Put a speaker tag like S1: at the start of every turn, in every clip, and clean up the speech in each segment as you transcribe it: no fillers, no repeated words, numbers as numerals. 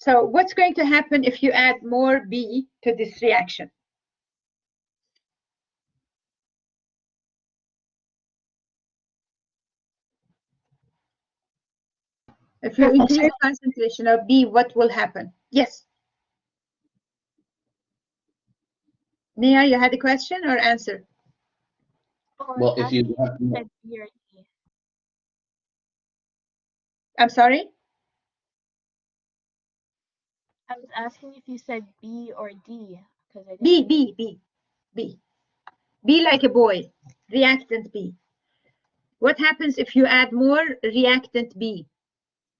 S1: So what's going to happen if you add more B to this reaction? If you increase the concentration of B, what will happen? Yes. Nia, you had a question or answer?
S2: Well, if you have more.
S1: I'm sorry?
S3: I was asking if you said B or D.
S1: B like a boy, reactant B. What happens if you add more reactant B?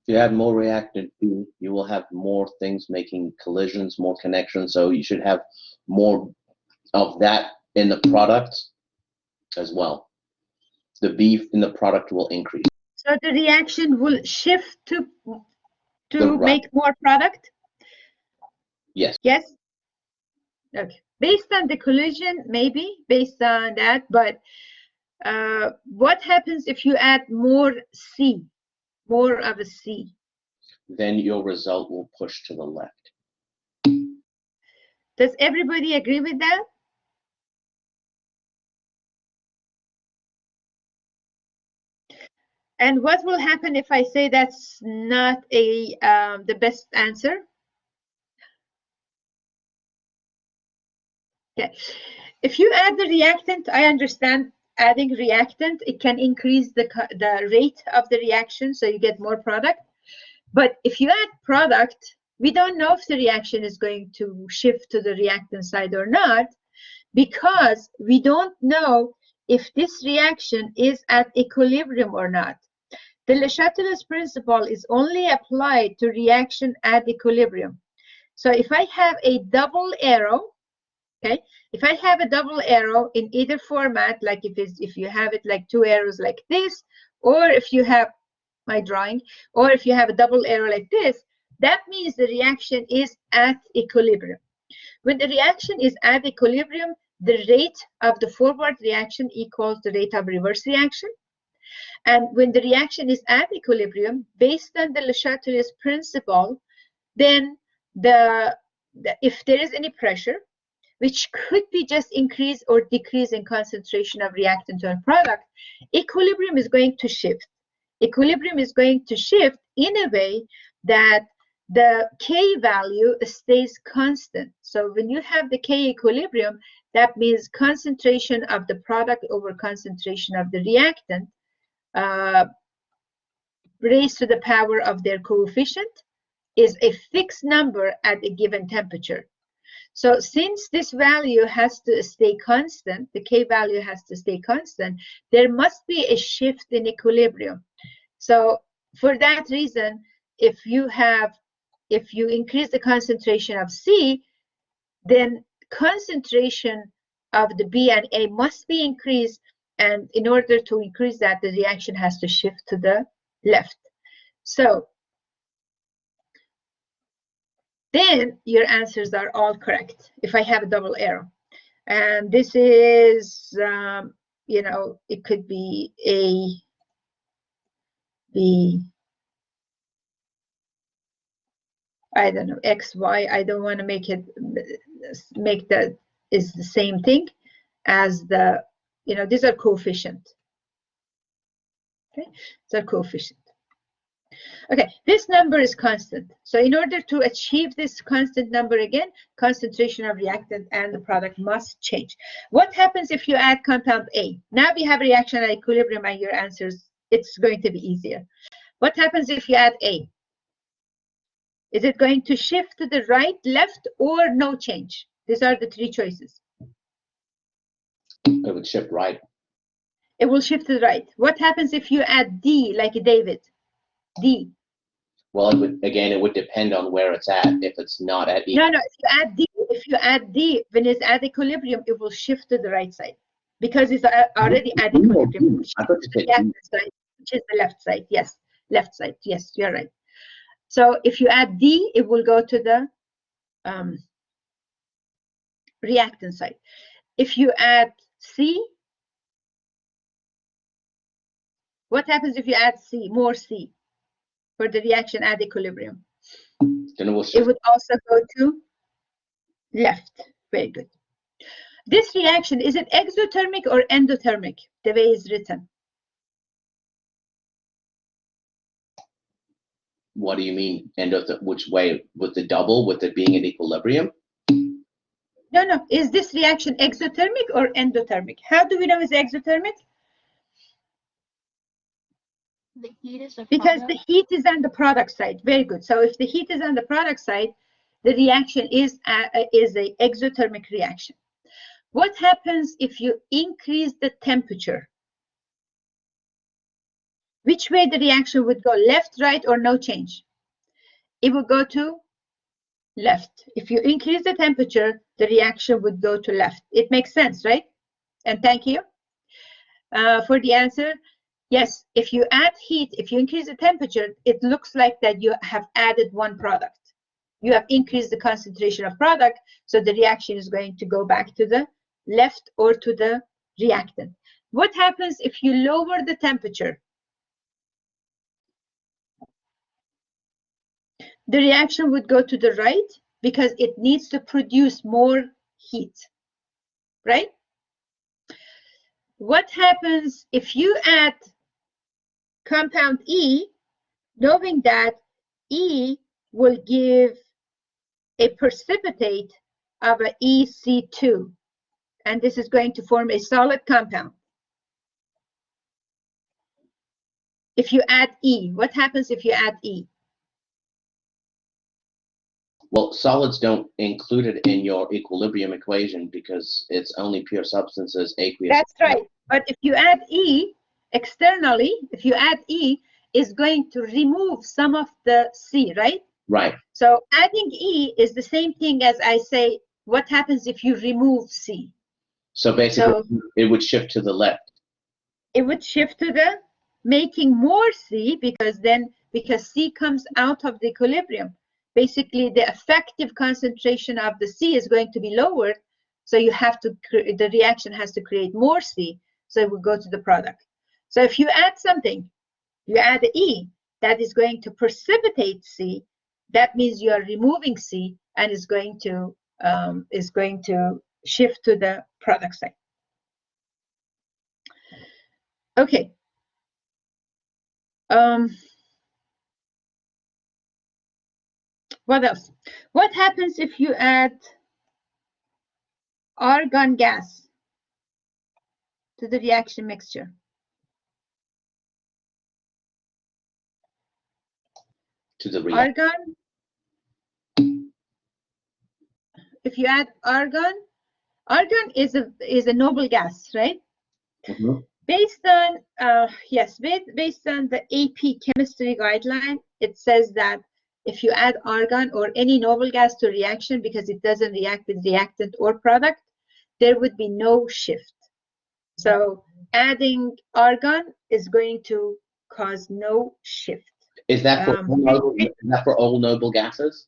S2: If you add more reactant B, you will have more things making collisions, more connections. So you should have more of that in the product as well. The B in the product will increase.
S1: So the reaction will shift to
S2: Right.
S1: make more product?
S2: Yes.
S1: Yes? Okay. Based on the collision, maybe, based on that, but what happens if you add more C, more of a C?
S2: Then your result will push to the left.
S1: Does everybody agree with that? And what will happen if I say that's not the best answer? Okay. If you add the reactant, I understand adding reactant, it can increase the rate of the reaction, so you get more product. But if you add product, we don't know if the reaction is going to shift to the reactant side or not, because we don't know if this reaction is at equilibrium or not. The Le Chatelier's principle is only applied to reaction at equilibrium. So if I have a double arrow, okay, if I have a double arrow in either format, like if you have it like two arrows like this, or if you have my drawing, or if you have a double arrow like this, that means the reaction is at equilibrium. When the reaction is at equilibrium, the rate of the forward reaction equals the rate of reverse reaction. And when the reaction is at equilibrium, based on the Le Chatelier's principle, then if there is any pressure, which could be just increase or decrease in concentration of reactant or product, equilibrium is going to shift. Equilibrium is going to shift in a way that the K value stays constant. So when you have the K equilibrium, that means concentration of the product over concentration of the reactant raised to the power of their coefficient is a fixed number at a given temperature. So since this value has to stay constant, the K value has to stay constant, there must be a shift in equilibrium. So for that reason, if you increase the concentration of C, then concentration of the B and A must be increased, and in order to increase that, the reaction has to shift to the left. So then your answers are all correct if I have a double arrow. And this is, you know, it could be A, B, I don't know, X, Y. I don't want to make that is the same thing as the, you know, these are coefficient. Okay, these are coefficient. Okay, this number is constant. So in order to achieve this constant number again, concentration of reactant and the product must change. What happens if you add compound A? Now we have reaction at equilibrium and your answers, it's going to be easier. What happens if you add A? Is it going to shift to the right, left, or no change? These are the three choices.
S2: It would shift right.
S1: It will shift to the right. What happens if you add D, like David? D.
S2: Well, it would depend on where it's at. If it's not at equilibrium.
S1: No, if you add D, when it's at equilibrium, it will shift to the right side because it's already at equilibrium. Which is the left side. Yes, left side. Yes, you're right. So if you add D, it will go to the reactant side. If you add C, what happens if you add C, more C, for the reaction at equilibrium?
S2: Then it will
S1: It
S2: shift.
S1: would also go to left. Very good. This reaction, is it exothermic or endothermic, the way it's written?
S2: What do you mean? Which way? With the double, with it being in equilibrium?
S1: No, no. Is this reaction exothermic or endothermic? How do we know it's exothermic?
S3: The heat is a
S1: Because
S3: product.
S1: the heat is on the product side. Very good. So if the heat is on the product side, the reaction is a exothermic reaction. What happens if you increase the temperature? Which way the reaction would go? Left, right, or no change? It would go to left. If you increase the temperature, the reaction would go to left. It makes sense, right? And thank you for the answer. Yes, if you add heat, if you increase the temperature, it looks like that you have added one product. You have increased the concentration of product, so the reaction is going to go back to the left or to the reactant. What happens if you lower the temperature? The reaction would go to the right because it needs to produce more heat, right? What happens if you add compound E, knowing that E will give a precipitate of a EC2, and this is going to form a solid compound. If you add E, what happens if you add E?
S2: Well, solids don't include it in your equilibrium equation because it's only pure substances, aqueous.
S1: That's right. But if you add E externally, if you add E, is going to remove some of the C, right?
S2: Right.
S1: So adding E is the same thing as I say, what happens if you remove C?
S2: So basically, it would shift to the left.
S1: It would shift to the making more C because C comes out of the equilibrium. Basically, the effective concentration of the C is going to be lowered. So you have to, the reaction has to create more C. So it will go to the product. So if you add something, you add E, that is going to precipitate C. That means you are removing C and is going to shift to the product side. Okay. What else? What happens if you add argon gas to the reaction mixture?
S2: To the reaction.
S1: Argon. If you add argon is a noble gas, right?
S2: Mm-hmm.
S1: Based on based on the AP chemistry guideline, it says that if you add argon or any noble gas to a reaction because it doesn't react with reactant or product, there would be no shift. So adding argon is going to cause no shift.
S2: Is that for all noble gases?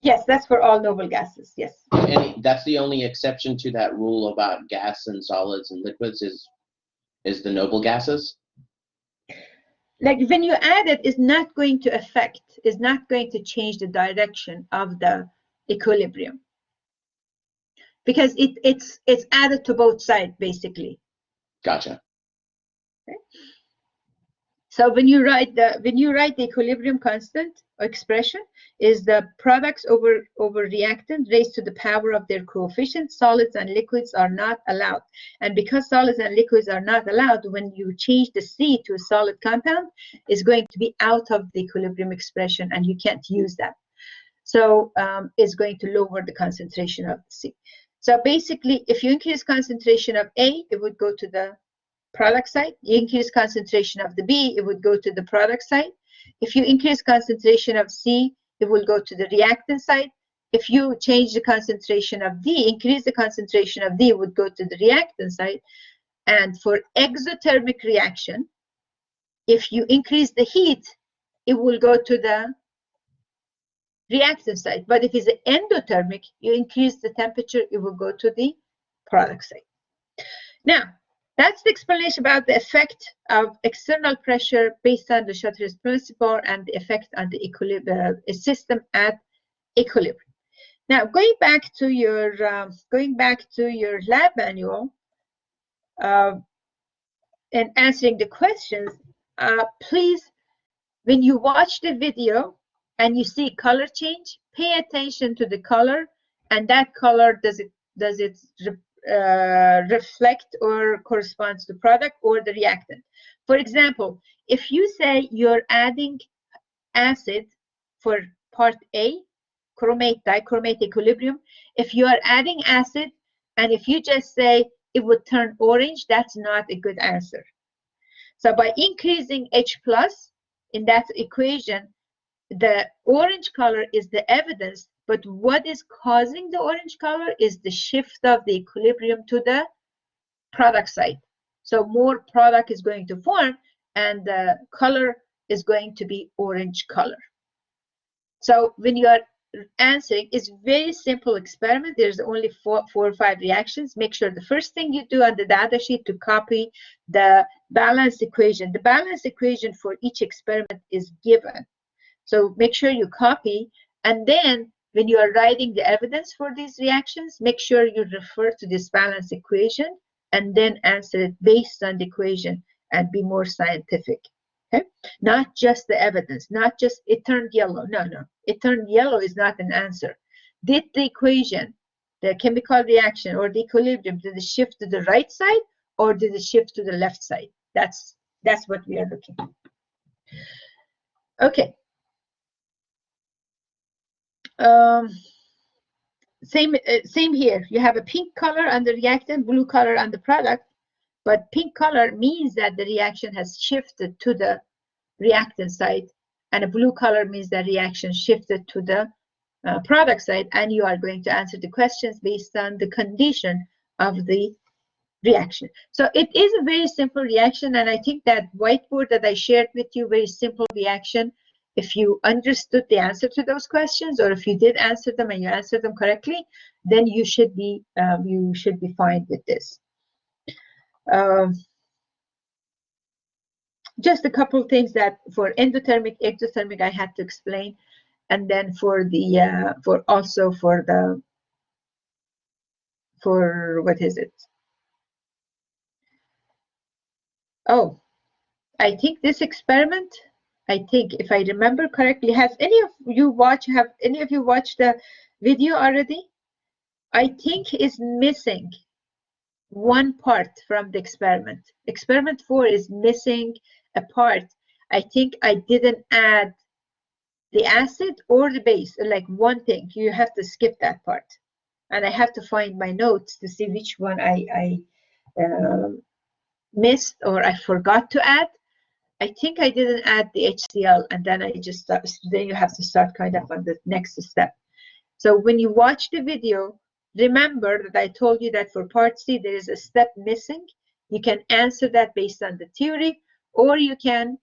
S1: Yes, that's for all noble gases. Yes.
S2: And that's the only exception to that rule about gas and solids and liquids is the noble gases?
S1: Like when you add it, it's not going to affect, it's not going to change the direction of the equilibrium. Because it's added to both sides, basically.
S2: Gotcha.
S1: Okay. So when you write the equilibrium constant expression is the products over reactant raised to the power of their coefficient. Solids and liquids are not allowed. And because solids and liquids are not allowed, when you change the C to a solid compound, it's going to be out of the equilibrium expression and you can't use that. So it's going to lower the concentration of the C. So basically, if you increase concentration of A, it would go to the product side. You increase concentration of the B, it would go to the product side. If you increase concentration of C, it will go to the reactant side. If you change the concentration of D, increase the concentration of D, it would go to the reactant side. And for exothermic reaction, if you increase the heat, it will go to the reactant side. But if it's endothermic, you increase the temperature, it will go to the product side. Now, That's the explanation about the effect of external pressure based on the Chatelier principle and the effect on the system at equilibrium. Now, going back to your lab manual and answering the questions, please, when you watch the video and you see color change, pay attention to the color, and that color does it reflect or corresponds to product or the reactant. For example, if you say you're adding acid for part A, chromate, dichromate equilibrium, if you are adding acid and if you just say it would turn orange, that's not a good answer. So by increasing H plus in that equation, the orange color is the evidence, but what is causing the orange color is the shift of the equilibrium to the product side. So more product is going to form and the color is going to be orange color. So when you are answering, it's very simple experiment. There's only four or five reactions. Make sure the first thing you do on the data sheet to copy the balance equation. The balance equation for each experiment is given. So make sure you copy, and then when you are writing the evidence for these reactions, make sure you refer to this balance equation and then answer it based on the equation and be more scientific. Okay? Not just the evidence, not just it turned yellow. No, it turned yellow is not an answer. Did the equation, the chemical reaction or the equilibrium, did it shift to the right side or did it shift to the left side? That's what we are looking at. Okay. Same here. You have a pink color on the reactant, blue color on the product, but pink color means that the reaction has shifted to the reactant side, and a blue color means that reaction shifted to the product side, and you are going to answer the questions based on the condition of the reaction. So it is a very simple reaction, and I think that whiteboard that I shared with you, very simple reaction. If you understood the answer to those questions, or if you did answer them and you answered them correctly, then you should be fine with this. Just a couple of things that for endothermic, exothermic, I had to explain, and then for the for what is it? Oh, I think this experiment, I think if I remember correctly, have any of you watched the video already? I think is missing one part from the experiment. Experiment 4 is missing a part. I think I didn't add the acid or the base, like one thing. You have to skip that part. And I have to find my notes to see which one I missed or I forgot to add. I think I didn't add the HCl, and then then you have to start kind of on the next step. So when you watch the video, remember that I told you that for part C, there is a step missing. You can answer that based on the theory, or you can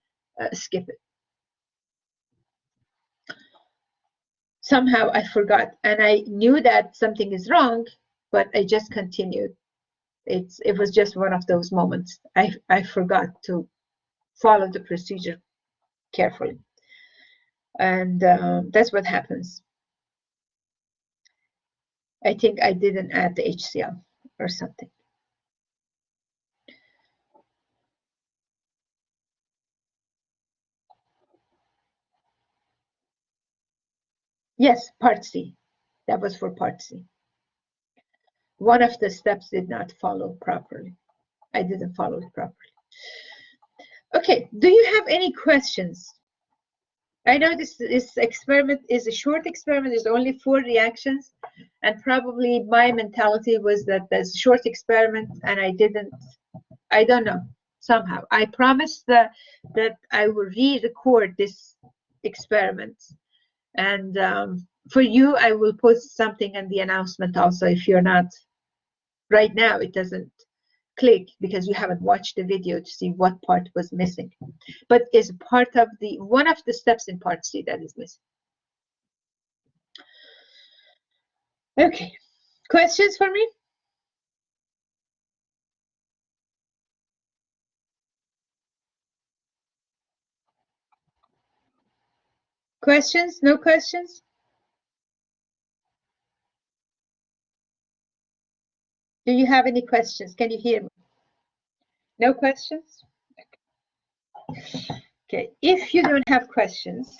S1: skip it. Somehow I forgot, and I knew that something is wrong, but I just continued. It was just one of those moments. I forgot to follow the procedure carefully. And that's what happens. I think I didn't add the HCl or something. Yes, part C. That was for part C. One of the steps did not follow properly. I didn't follow it properly. Okay, do you have any questions? I know this experiment is a short experiment. There's only 4 reactions, and probably my mentality was that there's a short experiment, and I don't know, somehow. I promised that I will re-record this experiment, and for you, I will post something in the announcement also. If you're not, right now, it doesn't click because you haven't watched the video to see what part was missing, but is part of one of the steps in part C that is missing. Okay, questions for me? Questions? No questions? Do you have any questions? Can you hear me? No questions? Okay, if you don't have questions,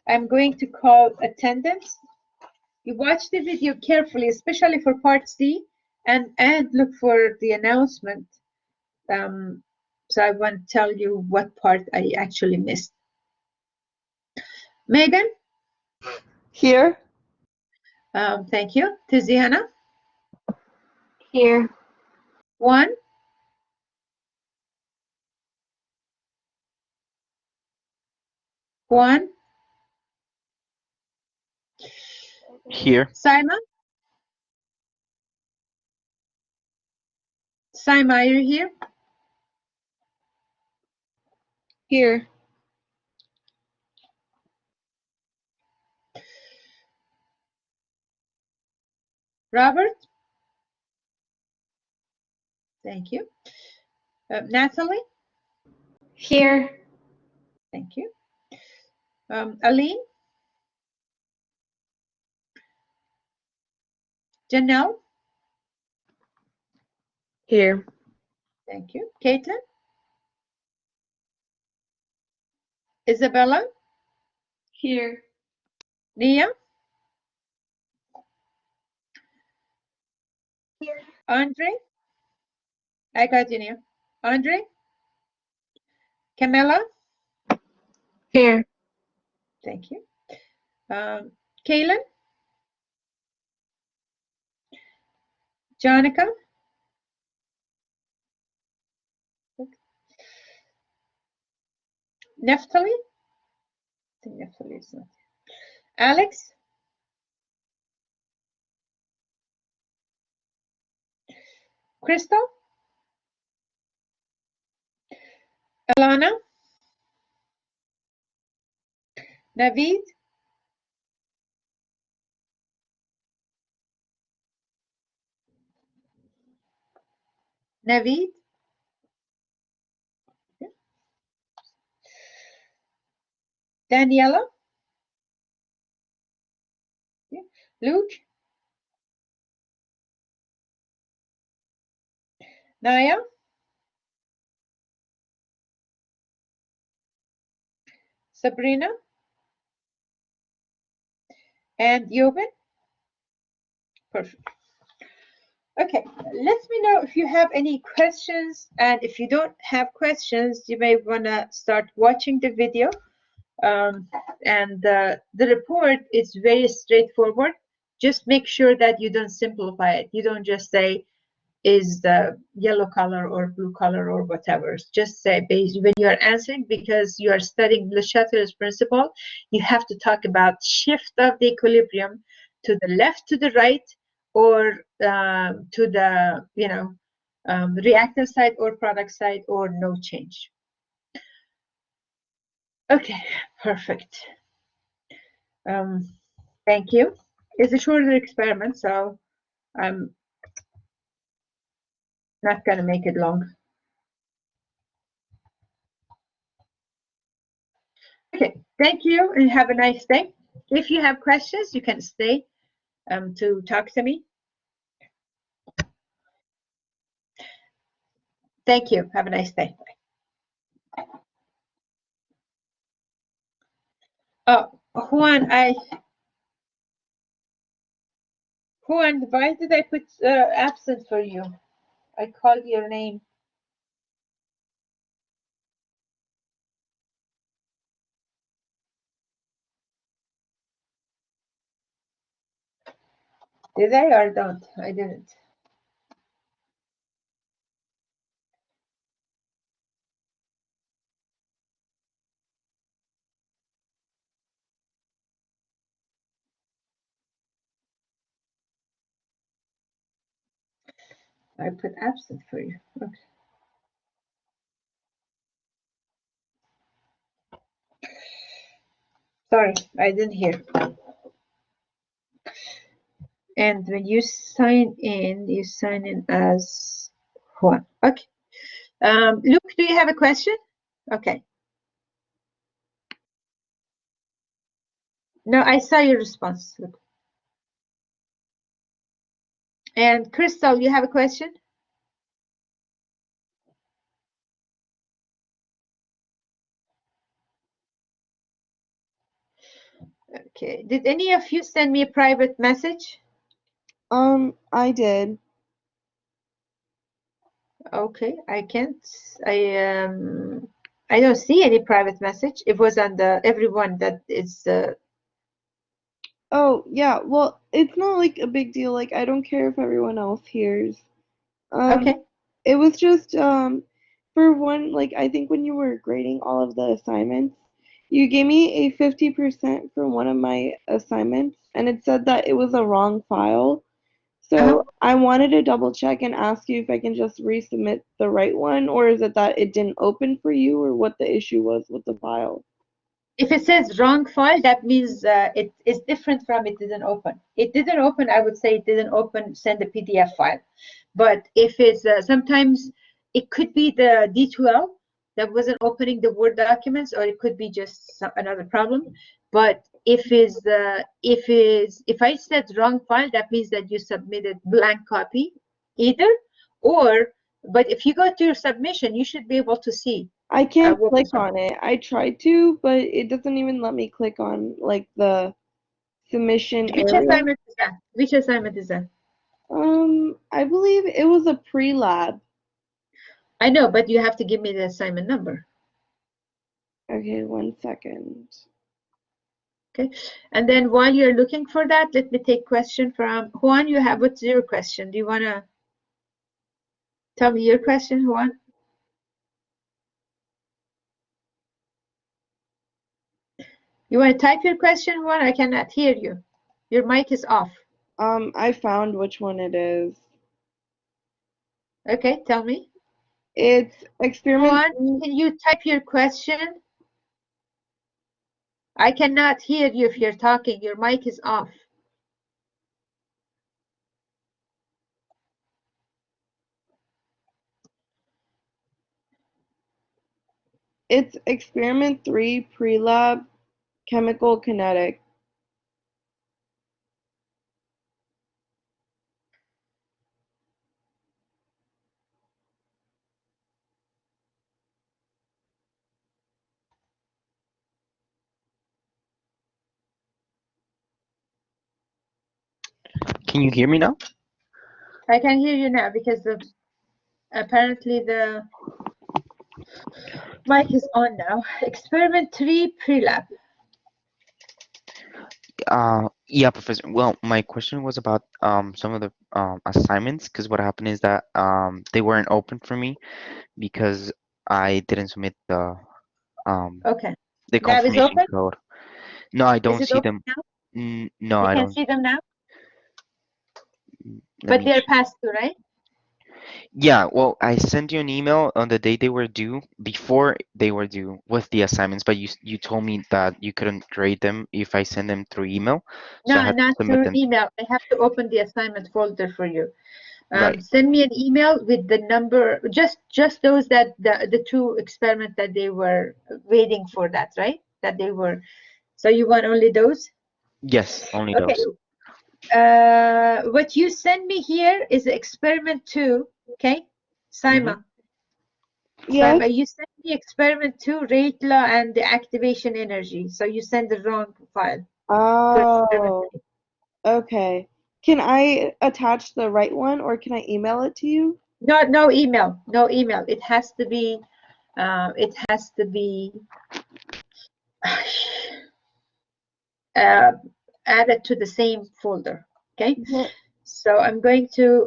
S1: I'm going to call attendance. You watch the video carefully, especially for part C, and look for the announcement. So I won't tell you what part I actually missed. Megan?
S4: Here.
S1: Thank you. Tiziana?
S3: Here.
S1: Juan? Juan?
S4: Here.
S1: Simon? Simon, are you here?
S4: Here.
S1: Robert? Thank you. Natalie?
S3: Here.
S1: Thank you. Aline? Janelle?
S4: Here.
S1: Thank you. Caitlin? Isabella?
S4: Here.
S1: Nia?
S3: Here.
S1: Andre? I got you, Nia. Andre? Camilla?
S3: Here.
S1: Thank you. Kaylin? Jonica? Neftali? I think Neftali is not. Alex? Crystal? Alana? Naveed? Naveed? Daniela? Luke? Naya? Sabrina? And Joven? Perfect. Okay, let me know if you have any questions, and if you don't have questions, you may want to start watching the video. And the report is very straightforward. Just make sure that you don't simplify it. You don't just say is the yellow color or blue color or whatever. Just say when you are answering, because you are studying Le Chatelier's principle, you have to talk about shift of the equilibrium to the left, to the right, or to the reactant side or product side, or no change. Okay, perfect. Thank you. It's a shorter experiment, so I'm not going to make it long. Okay, thank you and have a nice day. If you have questions, you can stay to talk to me. Thank you. Have a nice day. Oh, Juan, why did I put absent for you? I called your name. Did I or don't? I didn't. I put absent for you. Okay. Sorry, I didn't hear. And when you sign in as Juan. Okay. Luke, do you have a question? Okay. No, I saw your response. Look. And Crystal, you have a question? Okay. Did any of you send me a private message?
S4: I did.
S1: Okay, I can't. I don't see any private message. It was on the everyone that is.
S4: Oh, yeah. Well, it's not like a big deal. Like, I don't care if everyone else hears.
S1: Okay.
S4: It was just for one, like I think when you were grading all of the assignments, you gave me a 50% for one of my assignments, and it said that it was a wrong file. So I wanted to double check and ask you if I can just resubmit the right one, or is it that it didn't open for you, or what the issue was with the file?
S1: If it says wrong file, that means it is different from it didn't open. It didn't open, I would say it didn't open, send a PDF file. But if it's sometimes it could be the D2L that wasn't opening the Word documents, or it could be just another problem. But if I said wrong file, that means that you submitted blank copy either, or but if you go to your submission, you should be able to see.
S4: I can't
S1: what
S4: click
S1: was
S4: on it. I tried to, but it doesn't even let me click on like the submission
S1: Which
S4: area.
S1: assignment is that? Which assignment is that?
S4: I believe it was a pre-lab.
S1: I know, but you have to give me the assignment number.
S4: Okay, 1 second.
S1: Okay, and then while you're looking for that, let me take question from Juan. What's your question? Do you want to tell me your question, Juan? You want to type your question, Juan? I cannot hear you. Your mic is off.
S4: I found which one it is.
S1: Okay, tell me.
S4: It's experiment.
S1: Juan, can you type your question? I cannot hear you if you're talking. Your mic is off.
S4: It's experiment 3 pre-lab chemical kinetic.
S5: Can you hear me now?
S1: I can hear you now because apparently the mic is on now. Experiment 3 pre-lab.
S5: Yeah, Professor. Well, my question was about some of the assignments, because what happened is that they weren't open for me because I didn't submit
S1: Okay.
S5: the
S1: Now is
S5: confirmation
S1: open?
S5: code. No, I
S1: Is
S5: don't
S1: it
S5: see
S1: open
S5: them.
S1: now?
S5: No,
S1: You
S5: I
S1: can
S5: don't.
S1: see them now?
S5: Let
S1: But
S5: me
S1: they're
S5: check.
S1: passed through, right?
S5: Yeah, well, I sent you an email on the day they were due, before they were due, with the assignments, but you told me that you couldn't grade them if I send them through email, so I
S1: No,
S5: had to
S1: not
S5: submit
S1: through
S5: them.
S1: email. I have to open the assignment folder for you.
S5: Right.
S1: Send me an email with the number, just those that the two experiments that they were waiting for that, right? That they were. So you want only those?
S5: Yes, only
S1: Okay.
S5: those.
S1: What you send me here is experiment 2, okay? Simon.
S4: Yes.
S1: Simon, you sent me experiment 2, rate law and the activation energy. So you send the wrong file.
S4: Oh, okay. Can I attach the right one, or can I email it to you?
S1: No email. No email. It has to be added to the same folder. Okay.
S4: Yeah.
S1: So I'm going to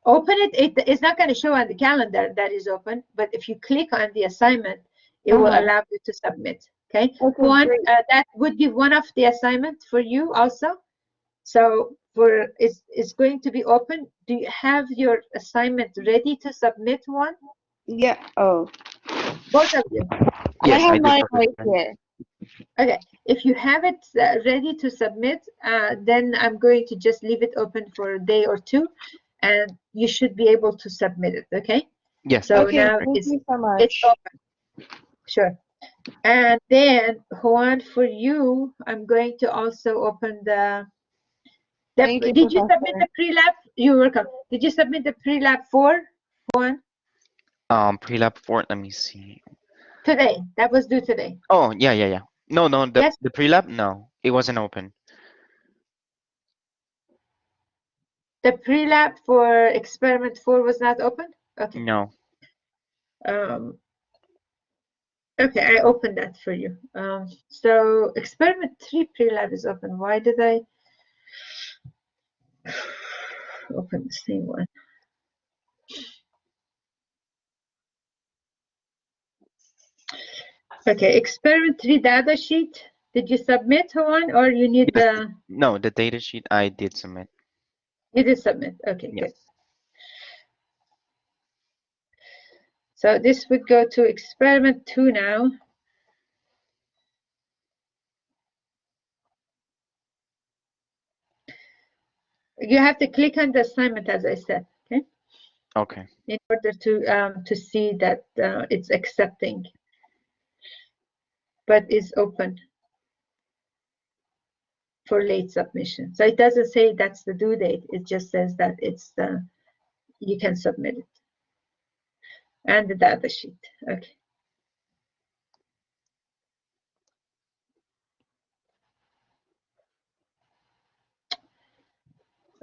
S1: open it. It's not going to show on the calendar that is open, but if you click on the assignment, it will allow you to submit. Okay.
S4: Okay,
S1: Juan,
S4: great.
S1: that would be one of the assignments for you also. So it's going to be open. Do you have your assignment ready to submit, one?
S4: Yeah. Oh,
S1: Both of you.
S4: I
S5: Yes, I
S4: have
S5: do,
S4: mine right
S5: Professor.
S4: here.
S1: Okay. If you have it ready to submit, then I'm going to just leave it open for a day or two, and you should be able to submit it. Okay.
S5: Yes,
S1: So
S5: that's
S4: Okay,
S1: now
S5: perfect.
S4: thank you so
S1: it's
S4: much.
S1: open. Sure. And then, Juan, for you, I'm going to also open
S4: Thank you,
S1: did you submit
S4: Professor.
S1: the pre-lab? You're welcome. Did you submit the pre-lab 4, Juan?
S5: Pre-lab 4, let me see.
S1: Today. That was due today.
S5: Oh, yeah, yeah, yeah. No, no,
S1: Yes?
S5: the pre-lab, no, it wasn't open.
S1: The pre-lab for experiment 4 was not open? Okay.
S5: No.
S1: Um, okay, I opened that for you. So experiment 3 pre-lab is open. Why did I open the same one? Okay, experiment 3 data sheet. Did you submit one or you need
S5: Yes,
S1: the,
S5: no, the data sheet I did submit.
S1: you did submit. Okay,
S5: Yeah.
S1: good. So this would go to experiment 2 now. You have to click on the assignment, as I said, okay,
S5: Okay.
S1: in order to see that it's accepting, but is open for late submission. So it doesn't say that's the due date. It just says that it's you can submit it. And the data sheet. Okay.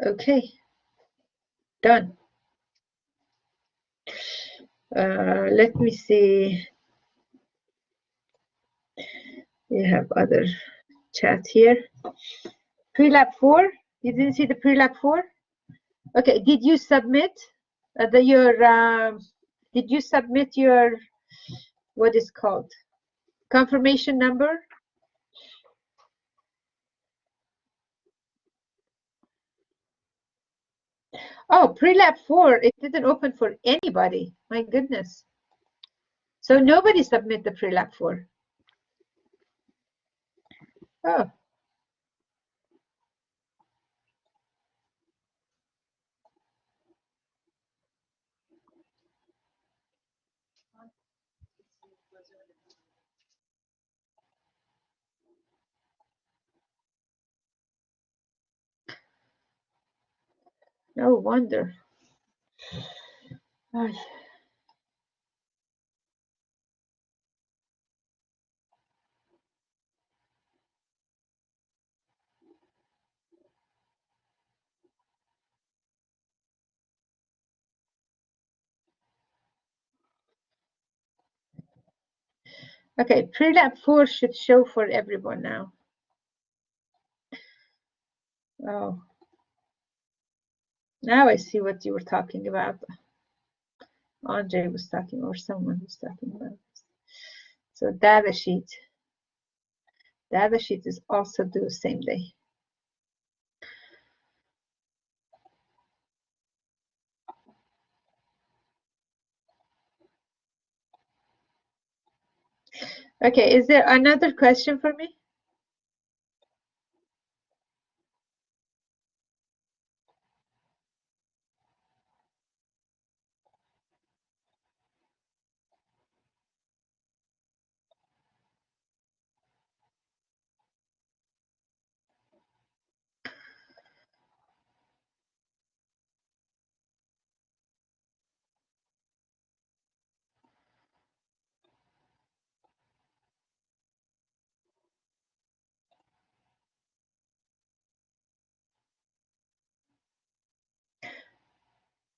S1: Okay. Done. Let me see. We have other chat here. Pre-lab 4. You didn't see the pre-lab 4? Okay. Did you submit did you submit your, what is called, confirmation number? Oh, pre-lab 4, it didn't open for anybody. My goodness. So nobody submit the pre-lab 4. Oh, no wonder. Ay. Okay, pre-lab 4 should show for everyone now. Oh, now I see what you were talking about. Andre was talking, or someone was talking about. So data sheet. Data sheet is also due same day. Okay, is there another question for me?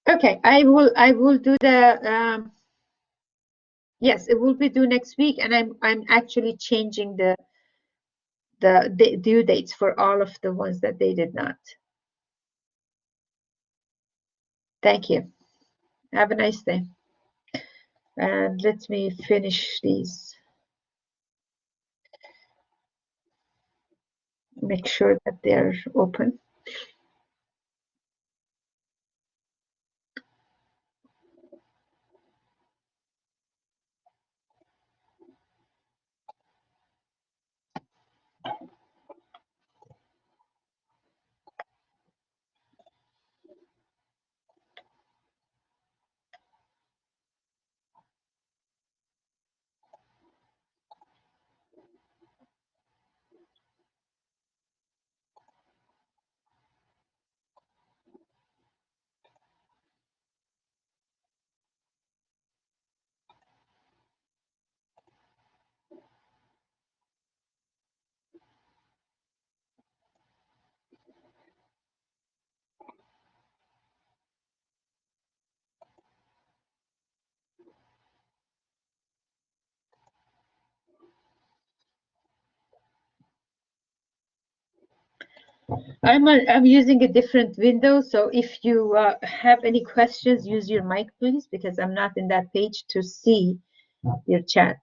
S1: Okay, I will do the yes, it will be due next week, and I'm actually changing the due dates for all of the ones that they did not. Thank you. Have a nice day. And let me finish these. Make sure that they're open. I'm using a different window, so if you have any questions, use your mic, please, because I'm not in that page to see your chat.